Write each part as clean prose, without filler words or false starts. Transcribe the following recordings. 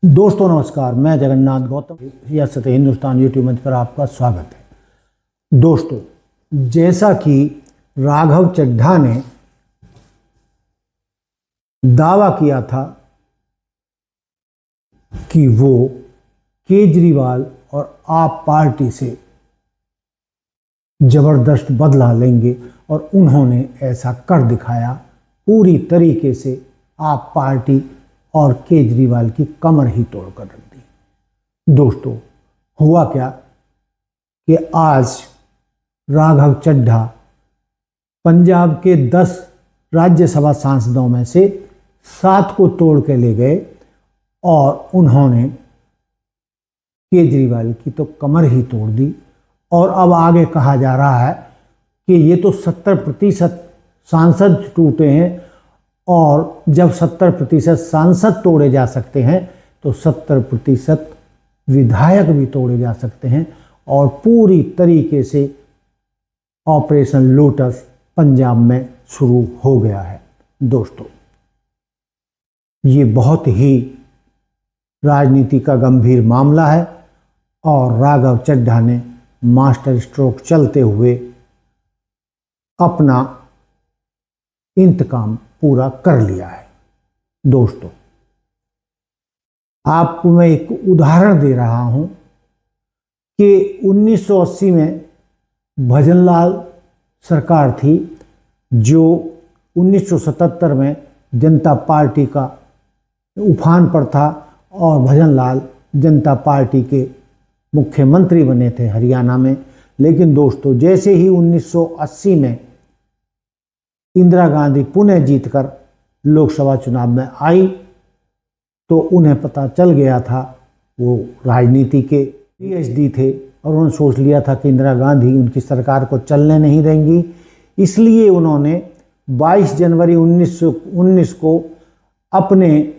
दोस्तों नमस्कार, मैं जगन्नाथ गौतम सियासत हिंदुस्तान यूट्यूब मंच पर आपका स्वागत है। दोस्तों, जैसा कि राघव चड्ढा ने दावा किया था कि वो केजरीवाल और आप पार्टी से जबरदस्त बदला लेंगे और उन्होंने ऐसा कर दिखाया। पूरी तरीके से आप पार्टी और केजरीवाल की कमर ही तोड़कर रख दी। दोस्तों, हुआ क्या कि आज राघव चड्ढा पंजाब के 10 राज्यसभा सांसदों में से 7 को तोड़ के ले गए और उन्होंने केजरीवाल की तो कमर ही तोड़ दी। और अब आगे कहा जा रहा है कि ये तो 70% सांसद टूटे हैं, और जब 70% सांसद तोड़े जा सकते हैं तो 70% विधायक भी तोड़े जा सकते हैं। और पूरी तरीके से ऑपरेशन लोटस पंजाब में शुरू हो गया है। दोस्तों, ये बहुत ही राजनीति का गंभीर मामला है और राघव चड्ढा ने मास्टर स्ट्रोक चलते हुए अपना इंतकाम पूरा कर लिया है। दोस्तों, आपको मैं एक उदाहरण दे रहा हूं कि 1980 में भजनलाल सरकार थी, जो 1977 में जनता पार्टी का उफान पर था और भजनलाल जनता पार्टी के मुख्यमंत्री बने थे हरियाणा में। लेकिन दोस्तों, जैसे ही 1980 में इंदिरा गांधी पुनः जीतकर लोकसभा चुनाव में आई तो उन्हें पता चल गया था, वो राजनीति के पीएचडी थे और उन्होंने सोच लिया था कि इंदिरा गांधी उनकी सरकार को चलने नहीं देंगी। इसलिए उन्होंने 22 जनवरी 1919 को अपने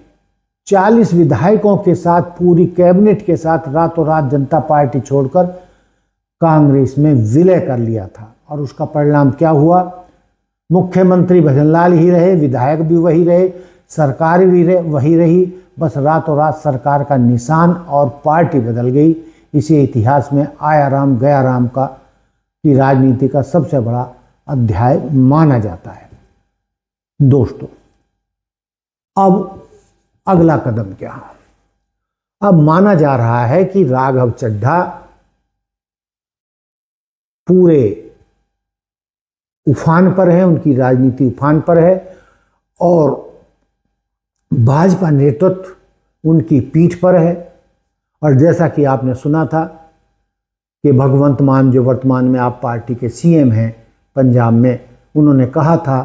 40 विधायकों के साथ, पूरी कैबिनेट के साथ रातों रात जनता पार्टी छोड़कर कांग्रेस में विलय कर लिया था। और उसका परिणाम क्या हुआ? मुख्यमंत्री भजनलाल ही रहे, विधायक भी वही रहे, सरकार भी वही रही। बस रातों रात सरकार का निशान और पार्टी बदल गई। इसे इतिहास में आया राम गया राम का की राजनीति का सबसे बड़ा अध्याय माना जाता है। दोस्तों, अब अगला कदम क्या? अब माना जा रहा है कि राघव चड्ढा पूरे उफान पर है, उनकी राजनीति उफान पर है और भाजपा नेतृत्व उनकी पीठ पर है। और जैसा कि आपने सुना था कि भगवंत मान, जो वर्तमान में आप पार्टी के सीएम हैं पंजाब में, उन्होंने कहा था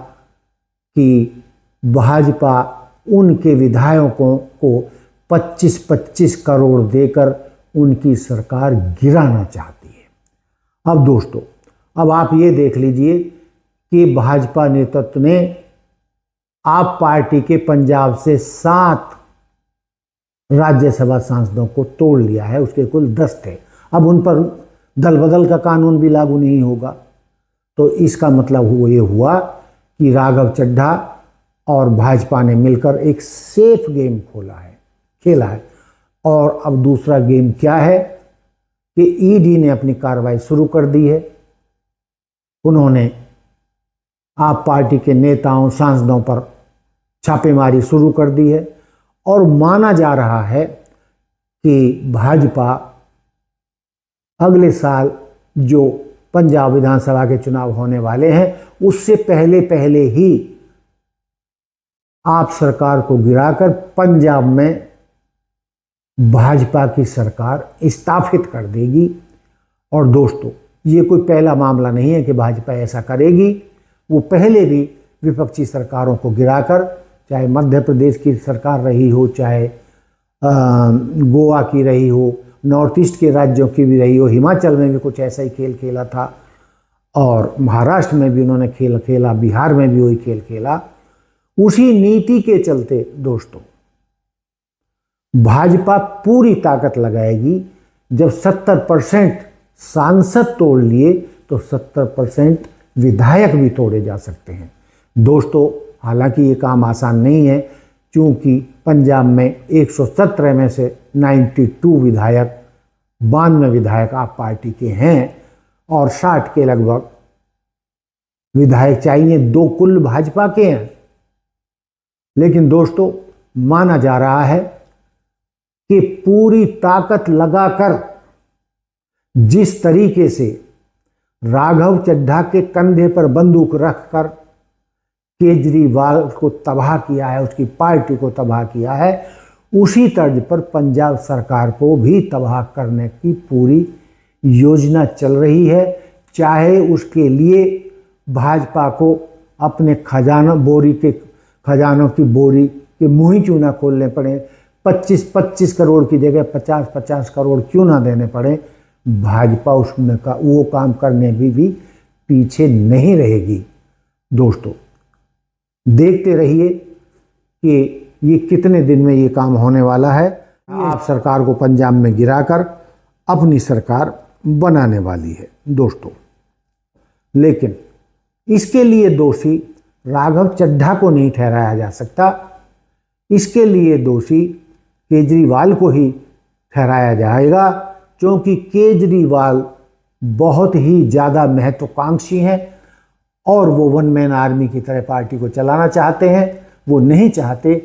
कि भाजपा उनके विधायकों को 25-25 करोड़ देकर उनकी सरकार गिराना चाहती है। अब दोस्तों, अब आप ये देख लीजिए कि भाजपा नेतृत्व ने आप पार्टी के पंजाब से 7 राज्यसभा सांसदों को तोड़ लिया है। उसके कुल 10 थे। अब उन पर दल बदल का कानून भी लागू नहीं होगा। तो इसका मतलब ये हुआ कि राघव चड्ढा और भाजपा ने मिलकर एक सेफ गेम खेला है। और अब दूसरा गेम क्या है कि ईडी ने अपनी कार्रवाई शुरू कर दी है। उन्होंने आप पार्टी के नेताओं, सांसदों पर छापेमारी शुरू कर दी है और माना जा रहा है कि भाजपा अगले साल जो पंजाब विधानसभा के चुनाव होने वाले हैं, उससे पहले ही आप सरकार को गिराकर पंजाब में भाजपा की सरकार स्थापित कर देगी। और दोस्तों, ये कोई पहला मामला नहीं है कि भाजपा ऐसा करेगी। वो पहले भी विपक्षी सरकारों को गिराकर, चाहे मध्य प्रदेश की सरकार रही हो, चाहे गोवा की रही हो, नॉर्थ ईस्ट के राज्यों की भी रही हो, हिमाचल में भी कुछ ऐसा ही खेल खेला था और महाराष्ट्र में भी उन्होंने खेल खेला, बिहार में भी वही खेल खेला। उसी नीति के चलते दोस्तों, भाजपा पूरी ताकत लगाएगी। जब 70% सांसद तोड़ लिए तो 70% विधायक भी तोड़े जा सकते हैं। दोस्तों, हालांकि ये काम आसान नहीं है, चूंकि पंजाब में 117 में से 92 विधायक 92 विधायक आप पार्टी के हैं और 60 के लगभग विधायक चाहिए, 2 कुल भाजपा के हैं। लेकिन दोस्तों माना जा रहा है कि पूरी ताकत लगाकर जिस तरीके से राघव चड्ढा के कंधे पर बंदूक रखकर केजरीवाल को तबाह किया है, उसकी पार्टी को तबाह किया है, उसी तर्ज पर पंजाब सरकार को भी तबाह करने की पूरी योजना चल रही है। चाहे उसके लिए भाजपा को अपने खजानों की बोरी के मुंह ही क्यों ना खोलने पड़े, 25-25 करोड़ की जगह 50-50 करोड़ क्यों ना देने पड़े, भाजपा उसमें का वो काम करने भी पीछे नहीं रहेगी। दोस्तों देखते रहिए कि ये कितने दिन में ये काम होने वाला है। आप सरकार को पंजाब में गिराकर अपनी सरकार बनाने वाली है दोस्तों। लेकिन इसके लिए दोषी राघव चड्ढा को नहीं ठहराया जा सकता, इसके लिए दोषी केजरीवाल को ही ठहराया जाएगा, क्योंकि केजरीवाल बहुत ही ज़्यादा महत्वाकांक्षी हैं और वो वन मैन आर्मी की तरह पार्टी को चलाना चाहते हैं। वो नहीं चाहते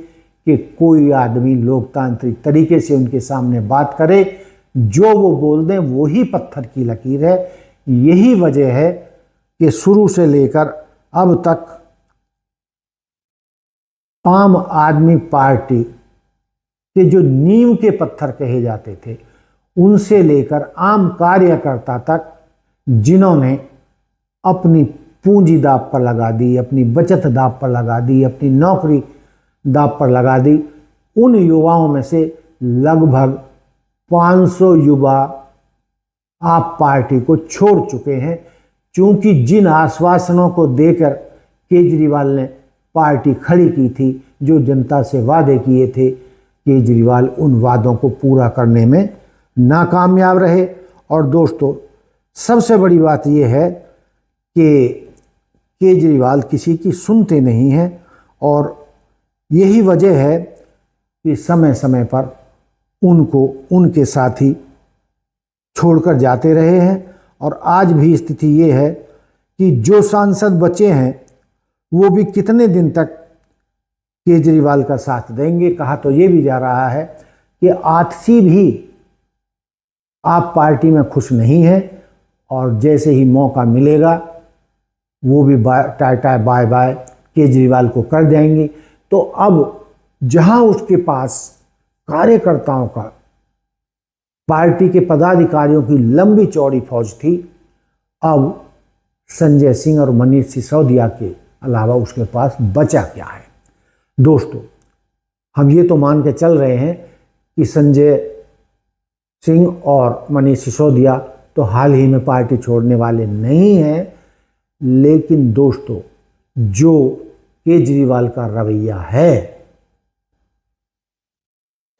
कि कोई आदमी लोकतांत्रिक तरीके से उनके सामने बात करे, जो वो बोल दें वो ही पत्थर की लकीर है। यही वजह है कि शुरू से लेकर अब तक आम आदमी पार्टी के जो नींव के पत्थर कहे जाते थे, उनसे लेकर आम कार्यकर्ता तक जिन्होंने अपनी पूंजी दांव पर लगा दी, अपनी बचत दांव पर लगा दी, अपनी नौकरी दांव पर लगा दी, उन युवाओं में से लगभग 500 युवा आप पार्टी को छोड़ चुके हैं। क्योंकि जिन आश्वासनों को देकर केजरीवाल ने पार्टी खड़ी की थी, जो जनता से वादे किए थे, केजरीवाल उन वादों को पूरा करने में नाकामयाब रहे। और दोस्तों सबसे बड़ी बात यह है कि केजरीवाल किसी की सुनते नहीं हैं और यही वजह है कि समय समय पर उनको उनके साथी छोड़कर जाते रहे हैं। और आज भी स्थिति ये है कि जो सांसद बचे हैं वो भी कितने दिन तक केजरीवाल का साथ देंगे। कहा तो ये भी जा रहा है कि आतिशी भी आप पार्टी में खुश नहीं है और जैसे ही मौका मिलेगा वो भी टाटा बाय बाय केजरीवाल को कर देंगे। तो अब जहां उसके पास कार्यकर्ताओं का, पार्टी के पदाधिकारियों की लंबी चौड़ी फौज थी, अब संजय सिंह और मनीष सिसोदिया के अलावा उसके पास बचा क्या है। दोस्तों हम ये तो मान के चल रहे हैं कि संजय सिंह और मनीष सिसोदिया तो हाल ही में पार्टी छोड़ने वाले नहीं हैं, लेकिन दोस्तों जो केजरीवाल का रवैया है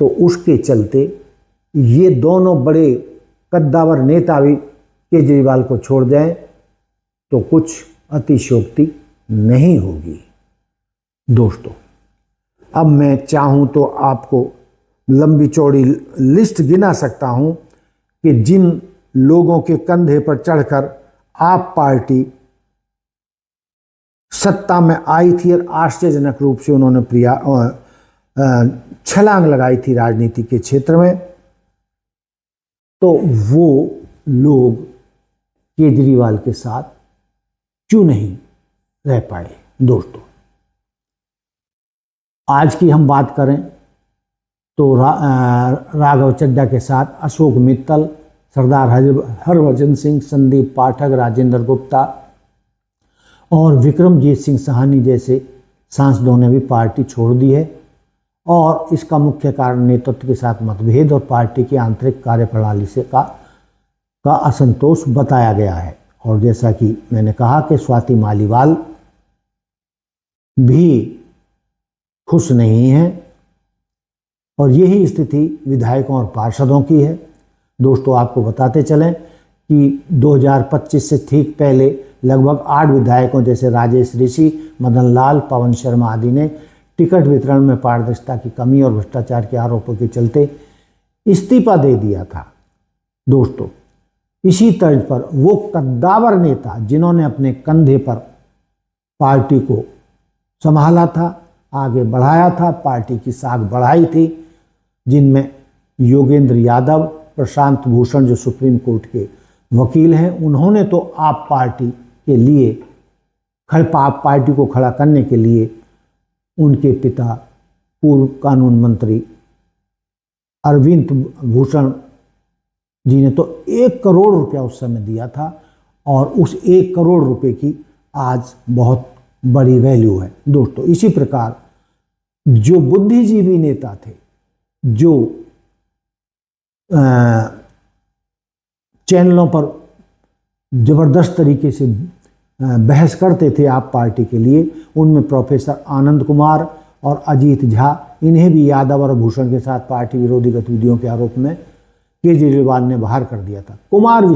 तो उसके चलते ये दोनों बड़े कद्दावर नेता भी केजरीवाल को छोड़ जाएं तो कुछ अतिशयोक्ति नहीं होगी। दोस्तों अब मैं चाहूं तो आपको लंबी चौड़ी लिस्ट गिना सकता हूं कि जिन लोगों के कंधे पर चढ़कर आप पार्टी सत्ता में आई थी और आश्चर्यजनक रूप से उन्होंने छलांग लगाई थी राजनीति के क्षेत्र में, तो वो लोग केजरीवाल के साथ क्यों नहीं रह पाए। दोस्तों आज की हम बात करें तो राघव चड्ढा के साथ अशोक मित्तल, सरदार हरभजन सिंह, संदीप पाठक, राजेंद्र गुप्ता और विक्रमजीत सिंह साहनी जैसे सांसदों ने भी पार्टी छोड़ दी है। और इसका मुख्य कारण नेतृत्व के साथ मतभेद और पार्टी की आंतरिक कार्यप्रणाली से का असंतोष बताया गया है। और जैसा कि मैंने कहा कि स्वाति मालीवाल भी खुश नहीं है और यही स्थिति विधायकों और पार्षदों की है। दोस्तों आपको बताते चलें कि 2025 से ठीक पहले लगभग 8 विधायकों जैसे राजेश ऋषि, मदन लाल, पवन शर्मा आदि ने टिकट वितरण में पारदर्शिता की कमी और भ्रष्टाचार के आरोपों के चलते इस्तीफा दे दिया था। दोस्तों, इसी तर्ज पर वो कद्दावर नेता जिन्होंने अपने कंधे पर पार्टी को संभाला था, आगे बढ़ाया था, पार्टी की साख बढ़ाई थी, जिनमें योगेंद्र यादव, प्रशांत भूषण जो सुप्रीम कोर्ट के वकील हैं, उन्होंने तो आप पार्टी के लिए पार्टी को खड़ा करने के लिए उनके पिता पूर्व कानून मंत्री अरविंद भूषण जी ने तो 1 करोड़ रुपया उस समय दिया था और उस 1 करोड़ रुपए की आज बहुत बड़ी वैल्यू है। दोस्तों, इसी प्रकार जो बुद्धिजीवी नेता थे, जो चैनलों पर जबरदस्त तरीके से बहस करते थे आप पार्टी के लिए, उनमें प्रोफेसर आनंद कुमार और अजीत झा, इन्हें भी यादव और भूषण के साथ पार्टी विरोधी गतिविधियों के आरोप में केजरीवाल ने बाहर कर दिया था। कुमार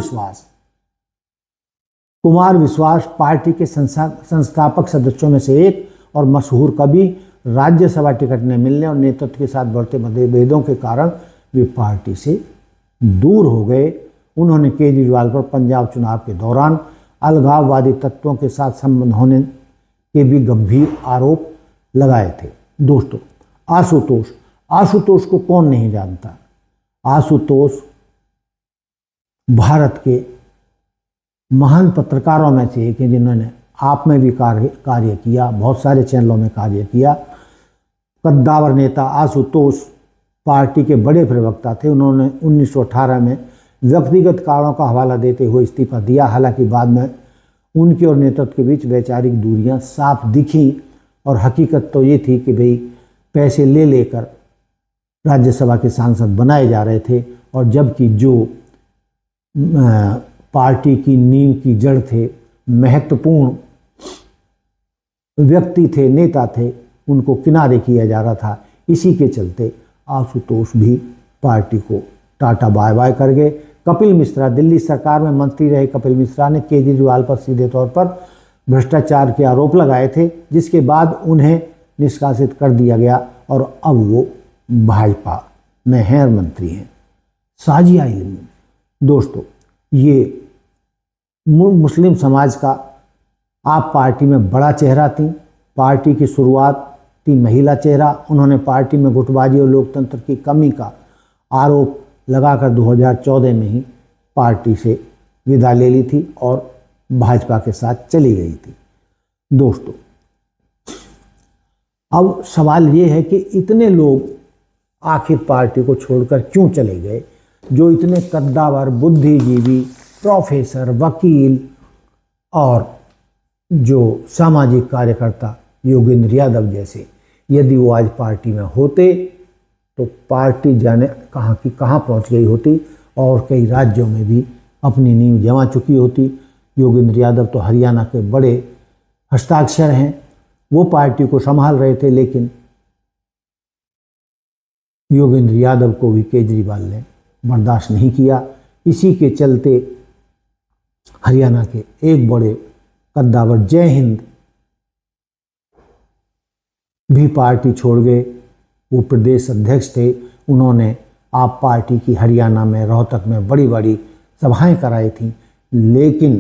विश्वास पार्टी के संस्थापक सदस्यों में से एक और मशहूर कवि, राज्यसभा टिकट न मिलने और नेतृत्व के साथ बढ़ते मतभेदों के कारण वे पार्टी से दूर हो गए। उन्होंने केजरीवाल पर पंजाब चुनाव के दौरान अलगाववादी तत्वों के साथ संबंध होने के भी गंभीर आरोप लगाए थे। दोस्तों, आशुतोष को कौन नहीं जानता। आशुतोष भारत के महान पत्रकारों में से एक हैं, जिन्होंने आप में भी कार्य किया, बहुत सारे चैनलों में कार्य किया। कद्दावर नेता आशुतोष पार्टी के बड़े प्रवक्ता थे। उन्होंने 1918 में व्यक्तिगत कारणों का हवाला देते हुए इस्तीफा दिया। हालांकि बाद में उनके और नेतृत्व के बीच वैचारिक दूरियां साफ दिखी और हकीकत तो ये थी कि भाई पैसे ले लेकर राज्यसभा के सांसद बनाए जा रहे थे, और जबकि जो पार्टी की नींव की जड़ थे, महत्वपूर्ण व्यक्ति थे, नेता थे, उनको किनारे किया जा रहा था। इसी के चलते आशुतोष भी पार्टी को टाटा बाय बाय कर गए। कपिल मिश्रा, दिल्ली सरकार में मंत्री रहे कपिल मिश्रा ने केजरीवाल पर सीधे तौर पर भ्रष्टाचार के आरोप लगाए थे, जिसके बाद उन्हें निष्कासित कर दिया गया और अब वो भाजपा में हैं और मंत्री हैं। साजिया इल्मी, दोस्तों, ये मुस्लिम समाज का आप पार्टी में बड़ा चेहरा थी। पार्टी की शुरुआत थी महिला चेहरा। उन्होंने पार्टी में गुटबाजी और लोकतंत्र की कमी का आरोप लगाकर 2014 में ही पार्टी से विदा ले ली थी और भाजपा के साथ चली गई थी। दोस्तों, अब सवाल ये है कि इतने लोग आखिर पार्टी को छोड़कर क्यों चले गए, जो इतने कद्दावर, बुद्धिजीवी, प्रोफेसर, वकील और जो सामाजिक कार्यकर्ता योगेंद्र यादव जैसे, यदि वो आज पार्टी में होते तो पार्टी जाने कहाँ की कहाँ पहुँच गई होती और कई राज्यों में भी अपनी नींव जमा चुकी होती। योगेंद्र यादव तो हरियाणा के बड़े हस्ताक्षर हैं, वो पार्टी को संभाल रहे थे, लेकिन योगेंद्र यादव को भी केजरीवाल ने बर्दाश्त नहीं किया। इसी के चलते हरियाणा के एक बड़े कद्दावर जय हिंद भी पार्टी छोड़ गए। वो प्रदेश अध्यक्ष थे। उन्होंने आप पार्टी की हरियाणा में, रोहतक में बड़ी बड़ी सभाएं कराई थी, लेकिन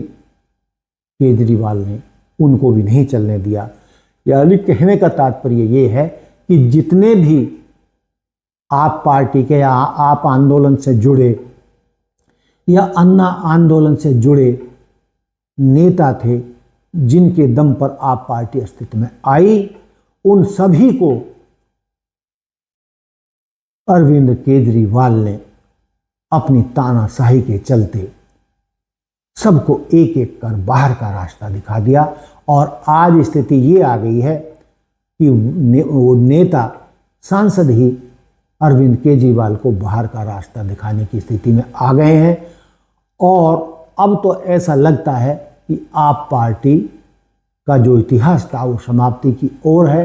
केजरीवाल ने उनको भी नहीं चलने दिया। यानी कहने का तात्पर्य ये है कि जितने भी आप पार्टी के या आप आंदोलन से जुड़े या अन्ना आंदोलन से जुड़े नेता थे, जिनके दम पर आप पार्टी अस्तित्व में आई, उन सभी को अरविंद केजरीवाल ने अपनी तानाशाही के चलते सबको एक एक कर बाहर का रास्ता दिखा दिया। और आज स्थिति ये आ गई है कि वो नेता, सांसद ही अरविंद केजरीवाल को बाहर का रास्ता दिखाने की स्थिति में आ गए हैं। और अब तो ऐसा लगता है कि आप पार्टी का जो इतिहास था वो समाप्ति की ओर है।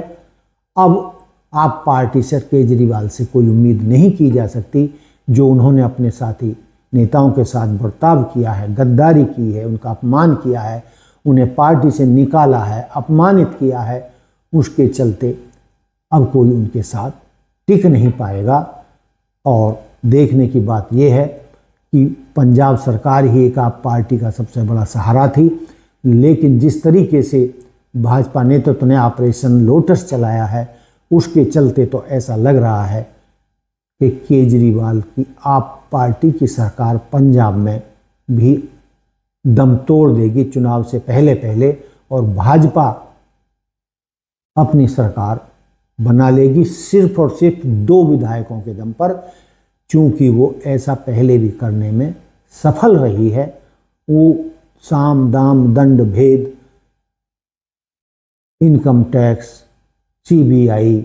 अब आप पार्टी से केजरीवाल से कोई उम्मीद नहीं की जा सकती। जो उन्होंने अपने साथी नेताओं के साथ बर्ताव किया है, गद्दारी की है, उनका अपमान किया है, उन्हें पार्टी से निकाला है, अपमानित किया है, उसके चलते अब कोई उनके साथ टिक नहीं पाएगा। और देखने की बात यह है कि पंजाब सरकार ही एक आप पार्टी का सबसे बड़ा सहारा थी, लेकिन जिस तरीके से भाजपा नेतृत्व ने ऑपरेशन लोटस चलाया है उसके चलते तो ऐसा लग रहा है कि केजरीवाल की आप पार्टी की सरकार पंजाब में भी दम तोड़ देगी चुनाव से पहले पहले, और भाजपा अपनी सरकार बना लेगी सिर्फ और सिर्फ 2 विधायकों के दम पर, चूंकि वो ऐसा पहले भी करने में सफल रही है। वो साम दाम दंड भेद, इनकम टैक्स, सीबीआई,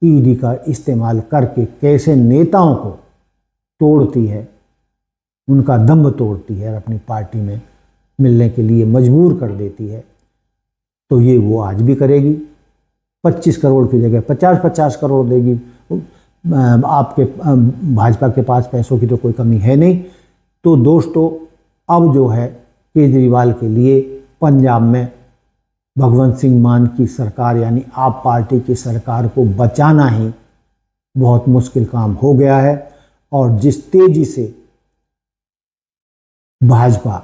ईडी का इस्तेमाल करके कैसे नेताओं को तोड़ती है, उनका दम तोड़ती है, अपनी पार्टी में मिलने के लिए मजबूर कर देती है, तो ये वो आज भी करेगी। 25 करोड़ की जगह 50-50 करोड़ देगी। आपके भाजपा के पास पैसों की तो कोई कमी है नहीं। तो दोस्तों, अब जो है केजरीवाल के लिए पंजाब में भगवंत सिंह मान की सरकार यानी आप पार्टी की सरकार को बचाना ही बहुत मुश्किल काम हो गया है। और जिस तेजी से भाजपा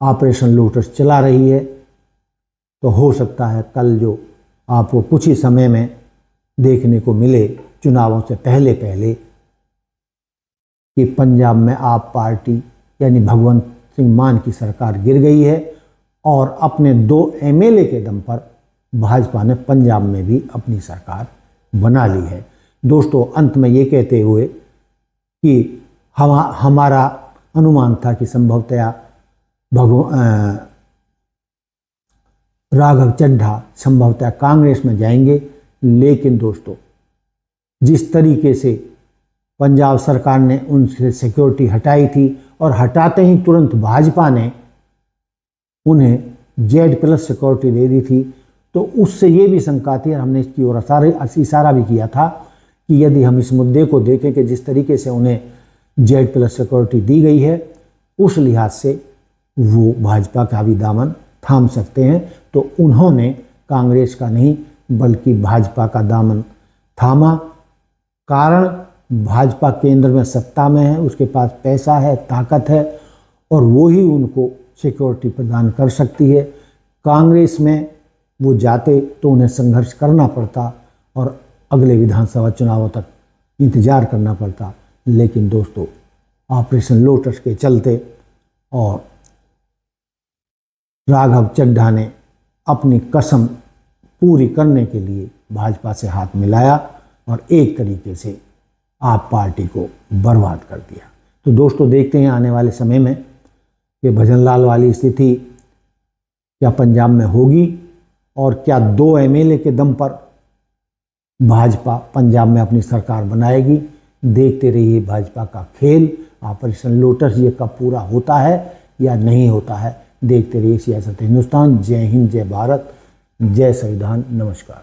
ऑपरेशन लोटस चला रही है, तो हो सकता है कल जो आपको कुछ ही समय में देखने को मिले चुनावों से पहले पहले कि पंजाब में आप पार्टी यानी भगवंत सिंह मान की सरकार गिर गई है और अपने 2 एमएलए के दम पर भाजपा ने पंजाब में भी अपनी सरकार बना ली है। दोस्तों, अंत में ये कहते हुए कि हमारा अनुमान था कि संभवतया राघव चड्ढा संभवतः कांग्रेस में जाएंगे, लेकिन दोस्तों जिस तरीके से पंजाब सरकार ने उनसे सिक्योरिटी हटाई थी और हटाते ही तुरंत भाजपा ने उन्हें Z+ सिक्योरिटी दे दी थी, तो उससे ये भी शंका थी और हमने इसकी ओर इशारा भी किया था कि यदि हम इस मुद्दे को देखें कि जिस तरीके से उन्हें Z+ सिक्योरिटी दी गई है, उस लिहाज से वो भाजपा का भी दामन थाम सकते हैं। तो उन्होंने कांग्रेस का नहीं बल्कि भाजपा का दामन थामा। कारण भाजपा केंद्र में सत्ता में है, उसके पास पैसा है, ताकत है, और वो ही उनको सिक्योरिटी प्रदान कर सकती है। कांग्रेस में वो जाते तो उन्हें संघर्ष करना पड़ता और अगले विधानसभा चुनावों तक इंतजार करना पड़ता। लेकिन दोस्तों, ऑपरेशन लोटस के चलते और राघव चड्ढा ने अपनी कसम पूरी करने के लिए भाजपा से हाथ मिलाया और एक तरीके से आप पार्टी को बर्बाद कर दिया। तो दोस्तों, देखते हैं आने वाले समय में कि भजनलाल वाली स्थिति क्या पंजाब में होगी और क्या 2 एमएलए के दम पर भाजपा पंजाब में अपनी सरकार बनाएगी। देखते रहिए भाजपा का खेल। ऑपरेशन लोटस ये कब पूरा होता है या नहीं होता है, देखते रहिए सियासत हिंदुस्तान। जय हिंद, जय भारत, जय संविधान। नमस्कार।